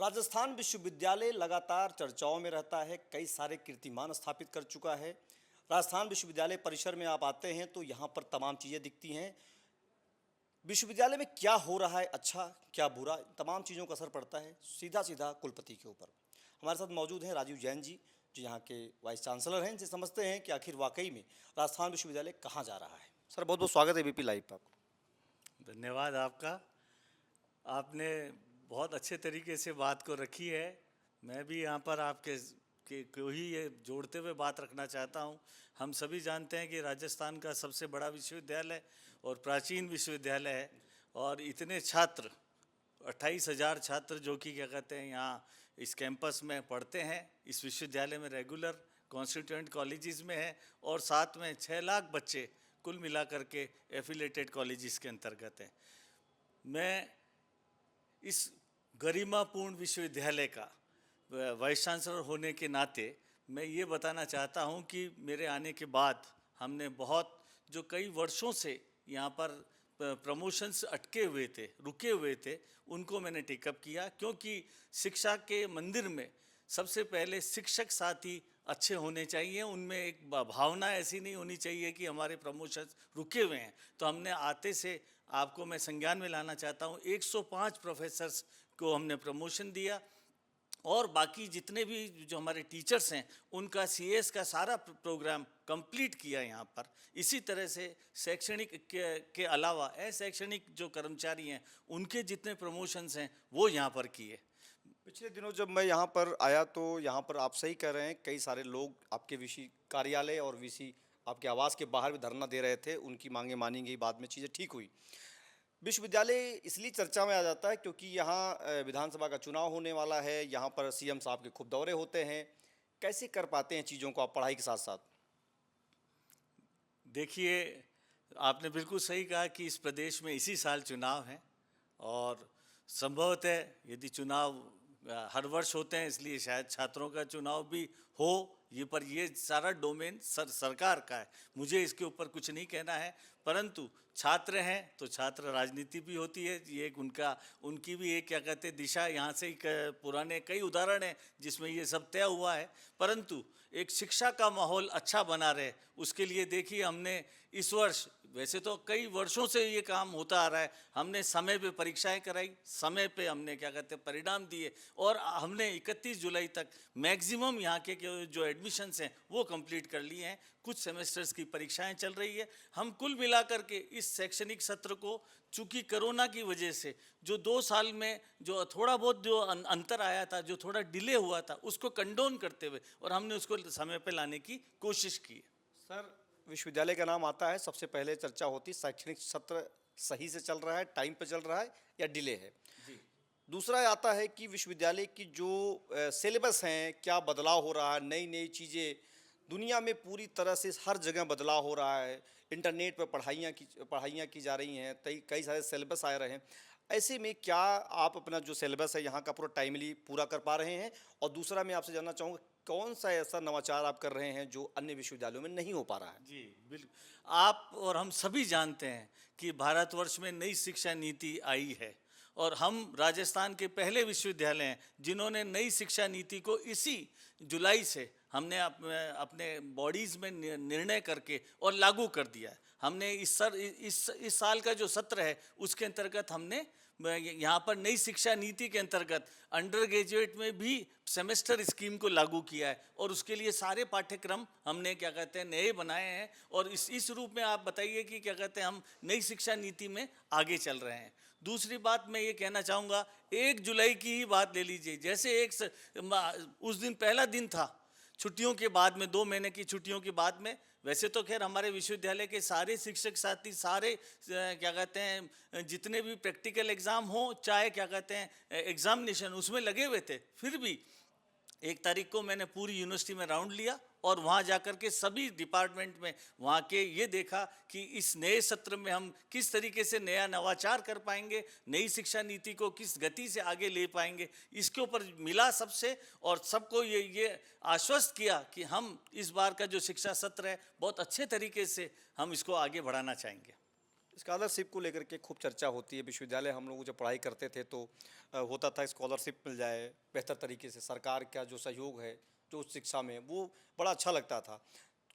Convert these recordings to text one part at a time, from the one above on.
राजस्थान विश्वविद्यालय लगातार चर्चाओं में रहता है, कई सारे कीर्तिमान स्थापित कर चुका है। राजस्थान विश्वविद्यालय परिसर में आप आते हैं तो यहाँ पर तमाम चीज़ें दिखती हैं। विश्वविद्यालय में क्या हो रहा है, अच्छा क्या बुरा, तमाम चीज़ों का असर पड़ता है सीधा सीधा कुलपति के ऊपर। हमारे साथ मौजूद हैं राजीव जैन जी, जो यहाँ के वाइस चांसलर हैं, जिनसे समझते हैं कि आखिर वाकई में राजस्थान विश्वविद्यालय कहाँ जा रहा है। सर, बहुत बहुत स्वागत है एबीपी लाइव पर आपको। धन्यवाद आपका। आपने बहुत अच्छे तरीके से बात को रखी है। मैं भी यहाँ पर आपके को ही ये जोड़ते हुए बात रखना चाहता हूँ। हम सभी जानते हैं कि राजस्थान का सबसे बड़ा विश्वविद्यालय और प्राचीन विश्वविद्यालय है, और इतने छात्र 28,000 छात्र जो कि क्या कहते हैं यहाँ इस कैंपस में पढ़ते हैं, इस विश्वविद्यालय में रेगुलर कॉन्स्टिट्यूएंट कॉलेजेस में है, और साथ में 6 लाख बच्चे कुल मिलाकर के एफिलेटेड कॉलेजेस के अंतर्गत हैं। मैं इस गरिमापूर्ण विश्वविद्यालय का वाइस चांसलर होने के नाते मैं ये बताना चाहता हूँ कि मेरे आने के बाद हमने बहुत जो कई वर्षों से यहाँ पर प्रमोशंस अटके हुए थे, रुके हुए थे, उनको मैंने टेकअप किया। क्योंकि शिक्षा के मंदिर में सबसे पहले शिक्षक साथी अच्छे होने चाहिए, उनमें एक भावना ऐसी नहीं होनी चाहिए कि हमारे प्रमोशंस रुके हुए हैं। तो हमने आते से आपको मैं संज्ञान में लाना चाहता हूँ, 105 प्रोफेसर्स को हमने प्रमोशन दिया, और बाकी जितने भी जो हमारे टीचर्स हैं उनका सीएस का सारा प्रोग्राम कंप्लीट किया यहाँ पर। इसी तरह से शैक्षणिक के अलावा अशैक्षणिक जो कर्मचारी हैं उनके जितने प्रमोशंस हैं वो यहाँ पर किए। पिछले दिनों जब मैं यहाँ पर आया तो यहाँ पर आप सही कह रहे हैं, कई सारे लोग आपके वीसी कार्यालय और वीसी आपके आवास के बाहर भी धरना दे रहे थे, उनकी मांगें मानी गई, बाद में चीज़ें ठीक हुई। विश्वविद्यालय इसलिए चर्चा में आ जाता है क्योंकि यहाँ विधानसभा का चुनाव होने वाला है, यहाँ पर सीएम साहब के खूब दौरे होते हैं। कैसे कर पाते हैं चीज़ों को आप पढ़ाई के साथ साथ? देखिए, आपने बिल्कुल सही कहा कि इस प्रदेश में इसी साल चुनाव है, और संभवतः यदि चुनाव हर वर्ष होते हैं, इसलिए शायद छात्रों का चुनाव भी हो, पर ये सारा डोमेन सरकार का है, मुझे इसके ऊपर कुछ नहीं कहना है। परंतु छात्र हैं तो छात्र राजनीति भी होती है, ये एक उनकी भी एक क्या कहते हैं दिशा, यहाँ से ही पुराने कई उदाहरण हैं जिसमें ये सब तय हुआ है। परंतु एक शिक्षा का माहौल अच्छा बना रहे, उसके लिए देखिए हमने इस वर्ष, वैसे तो कई वर्षों से ये काम होता आ रहा है, हमने समय पे परीक्षाएं कराई, समय पे हमने क्या कहते हैं परिणाम दिए, और हमने 31 जुलाई तक मैक्सिमम यहाँ के जो एडमिशन्स हैं वो कंप्लीट कर लिए हैं। कुछ सेमेस्टर्स की परीक्षाएं चल रही है। हम कुल मिलाकर के इस शैक्षणिक सत्र को, चूँकि कोरोना की वजह से जो 2 साल में जो थोड़ा बहुत जो अंतर आया था, जो थोड़ा डिले हुआ था, उसको कंडोन करते हुए और हमने उसको समय पे लाने की कोशिश की। सर, विश्वविद्यालय का नाम आता है, सबसे पहले चर्चा होती शैक्षणिक सत्र सही से चल रहा है, टाइम पे चल रहा है या डिले है। जी। दूसरा आता है कि विश्वविद्यालय की जो सिलेबस हैं, क्या बदलाव हो रहा है, नई नई चीज़ें दुनिया में पूरी तरह से हर जगह बदलाव हो रहा है। इंटरनेट पर पढ़ाइयाँ की जा रही हैं, कई सारे सिलेबस आ रहे हैं। ऐसे में क्या आप अपना जो सिलेबस है यहाँ का पूरा टाइमली पूरा कर पा रहे हैं? और दूसरा मैं आपसे जानना चाहूँगा, कौन सा ऐसा नवाचार आप कर रहे हैं जो अन्य विश्वविद्यालयों में नहीं हो पा रहा है? जी बिल्कुल। आप और हम सभी जानते हैं कि भारतवर्ष में नई शिक्षा नीति आई है, और हम राजस्थान के पहले विश्वविद्यालय हैं जिन्होंने नई शिक्षा नीति को इसी जुलाई से हमने अपने बॉडीज़ में निर्णय करके और लागू कर दिया है। हमने इस साल का जो सत्र है उसके अंतर्गत हमने यहाँ पर नई शिक्षा नीति के अंतर्गत अंडर ग्रेजुएट में भी सेमेस्टर स्कीम को लागू किया है, और उसके लिए सारे पाठ्यक्रम हमने क्या कहते हैं नए बनाए हैं। और इस रूप में आप बताइए कि क्या कहते हैं हम नई शिक्षा नीति में आगे चल रहे हैं। दूसरी बात मैं ये कहना चाहूँगा, 1 जुलाई की ही बात ले लीजिए, जैसे उस दिन पहला दिन था छुट्टियों के बाद में, 2 महीने की छुट्टियों के बाद में। वैसे तो खैर हमारे विश्वविद्यालय के सारे शिक्षक साथी, सारे क्या कहते हैं जितने भी प्रैक्टिकल एग्ज़ाम हो, चाहे क्या कहते हैं एग्ज़ामिनेशन, उसमें लगे हुए थे। फिर भी 1 तारीख को मैंने पूरी यूनिवर्सिटी में राउंड लिया, और वहाँ जाकर के सभी डिपार्टमेंट में वहाँ के ये देखा कि इस नए सत्र में हम किस तरीके से नया नवाचार कर पाएंगे, नई शिक्षा नीति को किस गति से आगे ले पाएंगे, इसके ऊपर मिला सबसे, और सबको ये आश्वस्त किया कि हम इस बार का जो शिक्षा सत्र है बहुत अच्छे तरीके से हम इसको आगे बढ़ाना चाहेंगे। स्कॉलरशिप को लेकर के खूब चर्चा होती है। विश्वविद्यालय हम लोग जब पढ़ाई करते थे तो होता था स्कॉलरशिप मिल जाए बेहतर तरीके से, सरकार का जो सहयोग है जो उच्च शिक्षा में, वो बड़ा अच्छा लगता था।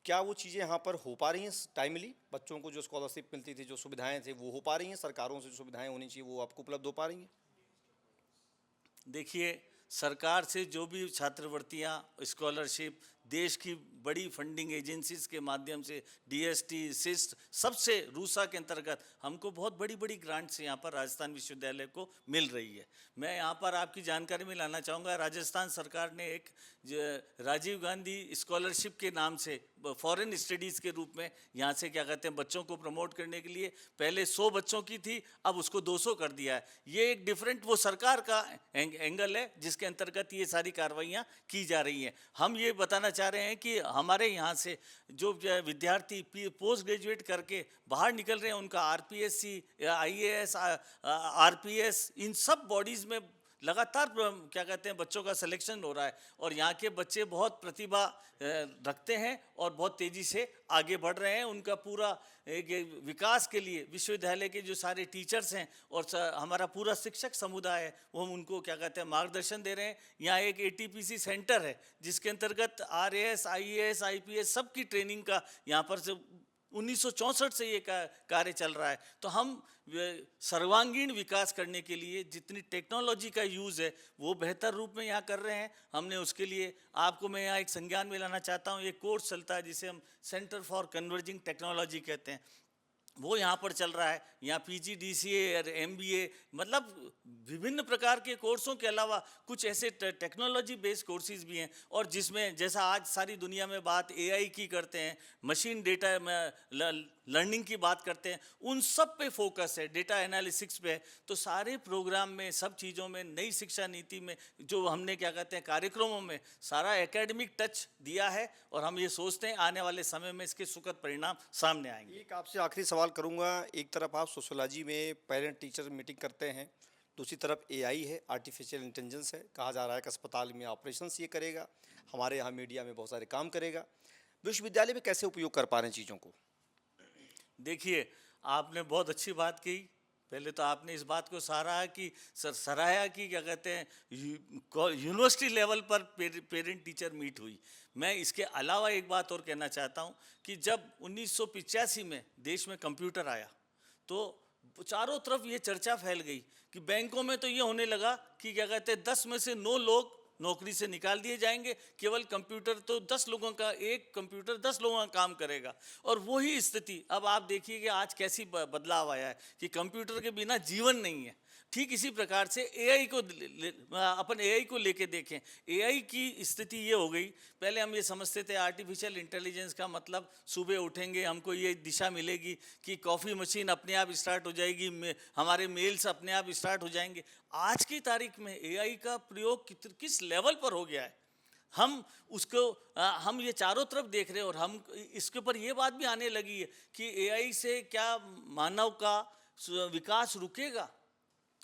क्या वो चीज़ें यहाँ पर हो पा रही हैं टाइमली? बच्चों को जो स्कॉलरशिप मिलती थी, जो सुविधाएं थी, वो हो पा रही हैं? सरकारों से जो सुविधाएं होनी चाहिए वो आपको उपलब्ध हो पा रही हैं? देखिए, सरकार से जो भी छात्रवृत्तियां, स्कॉलरशिप, देश की बड़ी फंडिंग एजेंसीज के माध्यम से, डीएसटी, सिस्ट, सबसे रूसा के अंतर्गत हमको बहुत बड़ी बड़ी ग्रांट्स यहाँ पर राजस्थान विश्वविद्यालय को मिल रही है। मैं यहाँ पर आपकी जानकारी में लाना चाहूँगा, राजस्थान सरकार ने एक राजीव गांधी स्कॉलरशिप के नाम से फॉरेन स्टडीज़ के रूप में यहाँ से क्या कहते हैं बच्चों को प्रमोट करने के लिए, पहले 100 बच्चों की थी, अब उसको 200 कर दिया है। ये एक डिफरेंट वो सरकार का एंगल है जिसके अंतर्गत ये सारी कार्रवाइयाँ की जा रही हैं। हम ये बताना चाह रहे हैं कि हमारे यहाँ से जो विद्यार्थी पोस्ट ग्रेजुएट करके बाहर निकल रहे हैं, उनका आरपीएससी, आईएएस, आरपीएस, इन सब बॉडीज़ में लगातार क्या कहते हैं बच्चों का सिलेक्शन हो रहा है। और यहाँ के बच्चे बहुत प्रतिभा रखते हैं और बहुत तेज़ी से आगे बढ़ रहे हैं। उनका पूरा एक विकास के लिए विश्वविद्यालय के जो सारे टीचर्स हैं और हमारा पूरा शिक्षक समुदाय है, वो हम उनको क्या कहते हैं मार्गदर्शन दे रहे हैं। यहाँ एक एटीपीसी सेंटर है जिसके अंतर्गत आरएएस, आईएएस, आईपीएस सब की ट्रेनिंग का यहाँ पर से 1964 से ये कार्य चल रहा है। तो हम सर्वांगीण विकास करने के लिए जितनी टेक्नोलॉजी का यूज़ है वो बेहतर रूप में यहाँ कर रहे हैं। हमने उसके लिए आपको मैं यहाँ एक संज्ञान में लाना चाहता हूँ। एक कोर्स चलता है जिसे हम सेंटर फॉर कन्वर्जिंग टेक्नोलॉजी कहते हैं, वो यहाँ पर चल रहा है। यहाँ पीजीडीसीए और एमबीए, मतलब विभिन्न प्रकार के कोर्सों के अलावा कुछ ऐसे टेक्नोलॉजी बेस्ड कोर्सेज भी हैं। और जिसमें जैसा आज सारी दुनिया में बात एआई की करते हैं, मशीन डेटा लर्निंग की बात करते हैं, उन सब पे फोकस है, डेटा एनालिसिस पे है। तो सारे प्रोग्राम में, सब चीज़ों में, नई शिक्षा नीति में जो हमने क्या कहते हैं कार्यक्रमों में सारा एकेडमिक टच दिया है। और हम ये सोचते हैं आने वाले समय में इसके सुखद परिणाम सामने आएंगे। एक आपसे आखिरी सवाल करूंगा। एक तरफ आप सोशियोलॉजी में पेरेंट टीचर मीटिंग करते हैं, दूसरी तरफ एआई है, आर्टिफिशियल इंटेलिजेंस है। कहा जा रहा है कि अस्पताल में ऑपरेशंस ये करेगा, हमारे यहाँ मीडिया में बहुत सारे काम करेगा। विश्वविद्यालय में कैसे उपयोग कर पा रहे हैं चीज़ों को? देखिए, आपने बहुत अच्छी बात की। पहले तो आपने इस बात को सराहा कि सराहा कि क्या कहते हैं यूनिवर्सिटी लेवल पर पेरेंट टीचर मीट हुई। मैं इसके अलावा एक बात और कहना चाहता हूँ कि जब 1985 में देश में कंप्यूटर आया तो चारों तरफ ये चर्चा फैल गई कि बैंकों में तो ये होने लगा कि क्या कहते हैं 10 में से 9 लोग नौकरी से निकाल दिए जाएंगे, केवल कंप्यूटर तो 10 लोगों का, एक कंप्यूटर 10 लोगों का काम करेगा। और वही स्थिति अब आप देखिए कि आज कैसी बदलाव आया है कि कंप्यूटर के बिना जीवन नहीं है। ठीक इसी प्रकार से एआई को अपन एआई को लेके देखें। एआई की स्थिति ये हो गई, पहले हम ये समझते थे आर्टिफिशियल इंटेलिजेंस का मतलब सुबह उठेंगे हमको ये दिशा मिलेगी कि कॉफ़ी मशीन अपने आप स्टार्ट हो जाएगी, हमारे मेल्स अपने आप स्टार्ट हो जाएंगे। आज की तारीख में एआई का प्रयोग किस लेवल पर हो गया है, हम उसको हम ये चारों तरफ देख रहे हैं। और हम इसके ऊपर ये बात भी आने लगी है कि एआई से क्या मानव का विकास रुकेगा,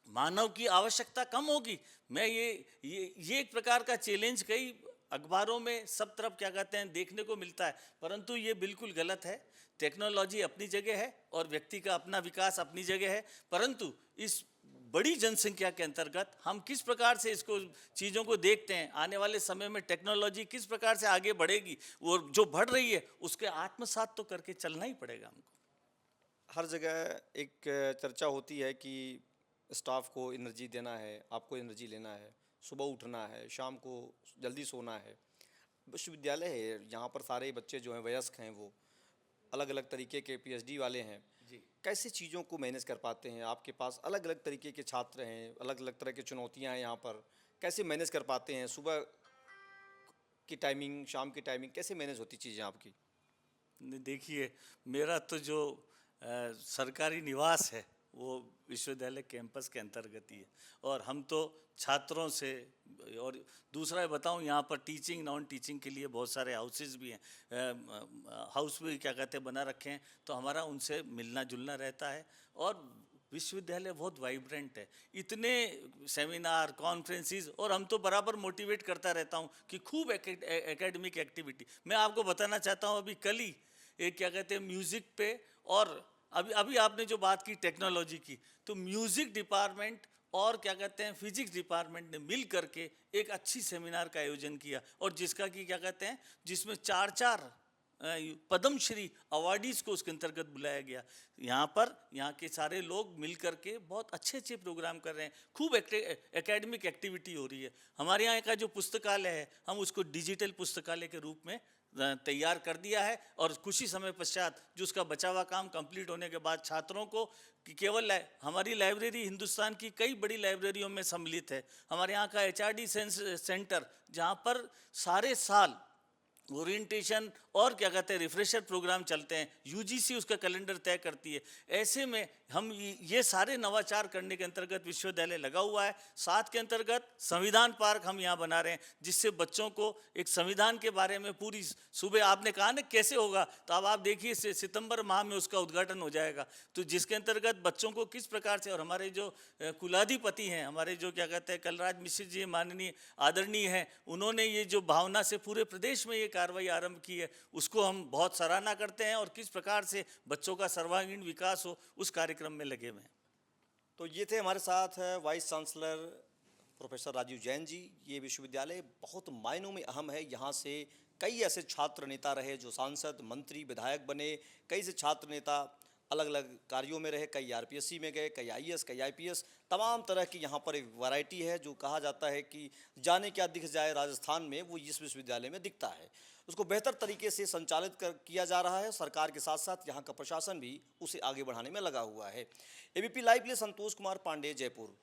मानव की आवश्यकता कम होगी। मैं ये एक प्रकार का चैलेंज कई अखबारों में सब तरफ क्या कहते हैं देखने को मिलता है, परंतु ये बिल्कुल गलत है। टेक्नोलॉजी अपनी जगह है और व्यक्ति का अपना विकास अपनी जगह है, परंतु इस बड़ी जनसंख्या के अंतर्गत हम किस प्रकार से इसको चीज़ों को देखते हैं, आने वाले समय में टेक्नोलॉजी किस प्रकार से आगे बढ़ेगी, और जो बढ़ रही है उसके आत्मसात तो करके चलना ही पड़ेगा हमको। हर जगह एक चर्चा होती है कि स्टाफ को एनर्जी देना है, आपको एनर्जी लेना है, सुबह उठना है, शाम को जल्दी सोना है। विश्वविद्यालय है, यहाँ पर सारे बच्चे जो हैं वयस्क हैं, वो अलग अलग तरीके के पीएचडी वाले हैं जी। कैसे चीज़ों को मैनेज कर पाते हैं? आपके पास अलग अलग तरीके के छात्र हैं, अलग अलग तरह की चुनौतियाँ हैं, यहाँ पर कैसे मैनेज कर पाते हैं? सुबह की टाइमिंग, शाम की टाइमिंग, कैसे मैनेज होती चीज़ें आपकी? देखिए, मेरा तो जो सरकारी निवास है वो विश्वविद्यालय कैंपस के अंतर्गत ही है। और हम तो छात्रों से, और दूसरा बताऊं यहाँ पर टीचिंग नॉन टीचिंग के लिए बहुत सारे हाउसेस भी हैं, हाउस भी क्या कहते हैं बना रखे हैं, तो हमारा उनसे मिलना जुलना रहता है। और विश्वविद्यालय बहुत वाइब्रेंट है, इतने सेमिनार कॉन्फ्रेंसेस, और हम तो बराबर मोटिवेट करता रहता हूँ कि खूब एकेडमिक एक्टिविटी। मैं आपको बताना चाहता हूँ, अभी कल ही एक क्या कहते हैं म्यूज़िक पे और अभी अभी आपने जो बात की टेक्नोलॉजी की, तो म्यूजिक डिपार्टमेंट और क्या कहते हैं फिजिक्स डिपार्टमेंट ने मिल करके एक अच्छी सेमिनार का आयोजन किया, और जिसका कि क्या कहते हैं, जिसमें चार चार पद्मश्री अवार्डीज को उसके अंतर्गत बुलाया गया। यहाँ के सारे लोग मिल करके बहुत अच्छे अच्छे प्रोग्राम कर रहे हैं, खूब एकेडमिक एक्टिविटी हो रही है। हमारे यहाँ का जो पुस्तकालय है, हम उसको डिजिटल पुस्तकालय के रूप में तैयार कर दिया है, और कुछ ही समय पश्चात जो उसका बचा हुआ काम कंप्लीट होने के बाद छात्रों को कि केवल हमारी लाइब्रेरी हिंदुस्तान की कई बड़ी लाइब्रेरियों में सम्मिलित है। हमारे यहाँ का HRD सेंटर, जहाँ पर सारे साल ओरिएंटेशन और क्या कहते हैं रिफ्रेशर प्रोग्राम चलते हैं, UGC उसका कैलेंडर तय करती है। ऐसे में हम ये सारे नवाचार करने के अंतर्गत विश्वविद्यालय लगा हुआ है। साथ के अंतर्गत संविधान पार्क हम यहाँ बना रहे हैं, जिससे बच्चों को एक संविधान के बारे में पूरी सुबह, आपने कहा ना कैसे होगा, तो अब आप देखिए सितंबर माह में उसका उद्घाटन हो जाएगा, तो जिसके अंतर्गत बच्चों को किस प्रकार से, और हमारे जो कुलाधिपति हैं, हमारे जो क्या कहते हैं कलराज मिश्र जी माननीय आदरणीय हैं, उन्होंने ये जो भावना से पूरे प्रदेश में ये कार्रवाई आरंभ की है, उसको हम बहुत सराहना करते हैं, और किस प्रकार से बच्चों का सर्वांगीण विकास हो उस कार्यक्रम में लगे हुए हैं। तो ये थे हमारे साथ vice chancellor professor Rajeev Jain ji. ये विश्वविद्यालय बहुत मायनों में अहम है। यहाँ से कई ऐसे छात्र नेता रहे जो सांसद, मंत्री, विधायक बने। कई से छात्र नेता अलग अलग कार्यों में रहे, कई RPSC में गए, कई IAS, कई IPS। तमाम तरह की यहाँ पर एक वैरायटी है। जो कहा जाता है कि जाने क्या दिख जाए राजस्थान में, वो इस विश्वविद्यालय में दिखता है। उसको बेहतर तरीके से संचालित किया जा रहा है। सरकार के साथ साथ यहाँ का प्रशासन भी उसे आगे बढ़ाने में लगा हुआ है। ABP लाइव के लिए संतोष कुमार पांडे, जयपुर।